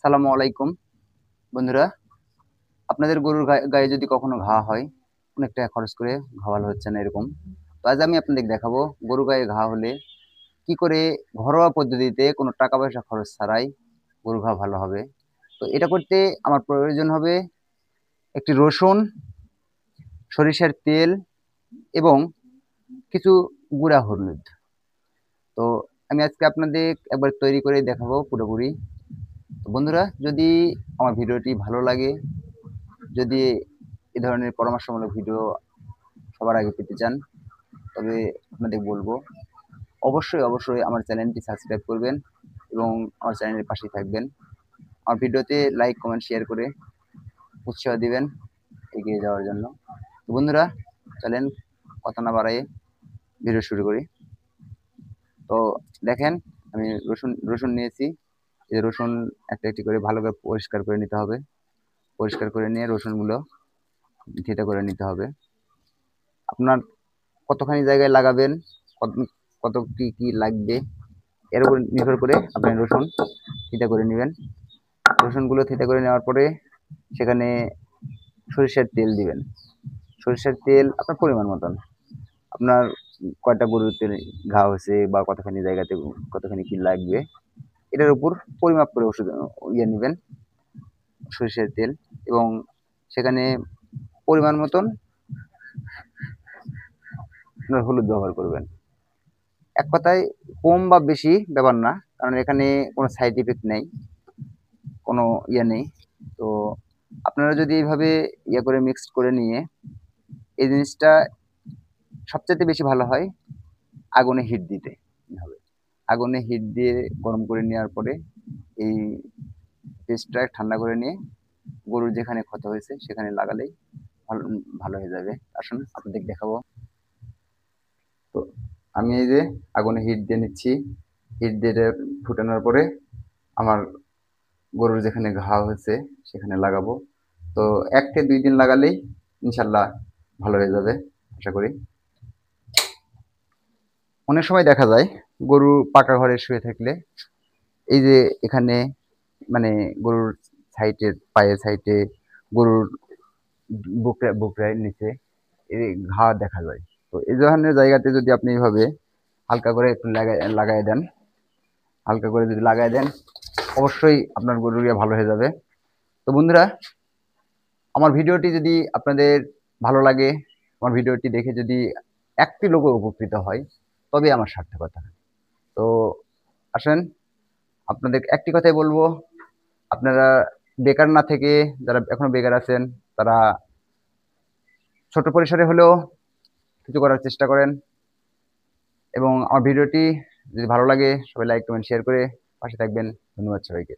সালামু আলাইকুম বন্ধুরা। আপনাদের গরুর গায়ে যদি কখনো ঘা হয়, অনেক টাকা খরচ করে ঘা ভালো হচ্ছে না এরকম, তো আজ আমি আপনাদের দেখাবো গরু গায়ে ঘা হলে কি করে ঘরোয়া পদ্ধতিতে কোনো টাকা পয়সা খরচ ছাড়াই গরু ঘা ভালো হবে। তো এটা করতে আমার প্রয়োজন হবে একটি রসুন, সরিষার তেল এবং কিছু গুঁড়া হলুদ। তো আমি আজকে আপনাদের একবার তৈরি করে দেখাবো পুরোপুরি। তো বন্ধুরা, যদি আমার ভিডিওটি ভালো লাগে, যদি এ ধরনের পরামর্শমূলক ভিডিও সবার আগে পেতে চান, তবে আপনাদের বলবো অবশ্যই অবশ্যই আমার চ্যানেলটি সাবস্ক্রাইব করবেন এবং আমার চ্যানেলের পাশেই থাকবেন। আমার ভিডিওতে লাইক কমেন্ট শেয়ার করে উৎসাহ দিবেন এগিয়ে যাওয়ার জন্য। তো বন্ধুরা, চলেন কথা না বাড়াইয়ে ভিডিও শুরু করি। তো দেখেন, আমি রসুন রসুন নিয়েছি। এই রসুন একটা একটি করে ভালো করে পরিষ্কার করে নিতে হবে। পরিষ্কার করে নিয়ে রসুনগুলো থেঁতো করে নিতে হবে। আপনার কতখানি জায়গায় লাগাবেন, কত কত কি কি লাগবে, এর উপর নির্ভর করে আপনি রসুন থেঁতো করে নেবেন। রসুনগুলো থেঁতো করে নেওয়ার পরে সেখানে সরিষার তেল দিবেন। সরিষার তেল আপনার পরিমাণ মতন, আপনার কয়টা গরুতে ঘা হয়েছে বা কতখানি জায়গাতে কতখানি কি লাগবে, এটার উপর পরিমাপ করে ওষুধ নেবেন সরিষার তেল, এবং সেখানে পরিমাণ মতন আপনার হলুদ ব্যবহার করবেন। এক কথায় কম বা বেশি ব্যাপার না, কারণ এখানে কোনো সাইড ইফেক্ট নেই, কোনো নেই। তো আপনারা যদি এইভাবে করে মিক্সড করে নিয়ে এই জিনিসটা সবচাইতে বেশি ভালো হয় আগুনে হিট দিতে হবে। আগুনে হিট দিয়ে গরম করে নেওয়ার পরে এই পেস্টটা ঠান্ডা করে নিয়ে গরুর যেখানে ক্ষত হয়েছে সেখানে লাগালেই ভালো ভালো হয়ে যাবে। আসুন আপনাদের দেখাবো। তো আমি এই যে আগুনে হিট দিয়ে নিচ্ছি। হিট দিয়ে ফুটানোর পরে আমার গরুর যেখানে ঘা হয়েছে সেখানে লাগাবো। তো 1 থেকে 2 দিন লাগালেই ইনশাল্লাহ ভালো হয়ে যাবে আশা করি। অনেক সময় দেখা যায় গরু পাকা ঘরে শুয়ে থাকলে এই যে এখানে মানে গরুর সাইডের পায়ের সাইডে, গরুর বুকরায় নিচে এই ঘা দেখা যায়। তো এই ধরনের জায়গাতে যদি আপনি এইভাবে হালকা করে একটু লাগাই দেন, হালকা করে যদি লাগাই দেন, অবশ্যই আপনার গরুর ভালো হয়ে যাবে। তো বন্ধুরা, আমার ভিডিওটি যদি আপনাদের ভালো লাগে, আমার ভিডিওটি দেখে যদি একটি লোক উপকৃত হয়, তবে আমার সার্থকতা। তো আসেন, আপনাদের একটি কথাই বলবো, আপনারা বেকার না থেকে, যারা এখনো বেকার আছেন, তারা ছোট পরিসরে হলেও কিছু করার চেষ্টা করেন। এবং আমার ভিডিওটি যদি ভালো লাগে, সবাই লাইক কমেন্ট শেয়ার করে পাশে থাকবেন। ধন্যবাদ সবাইকে।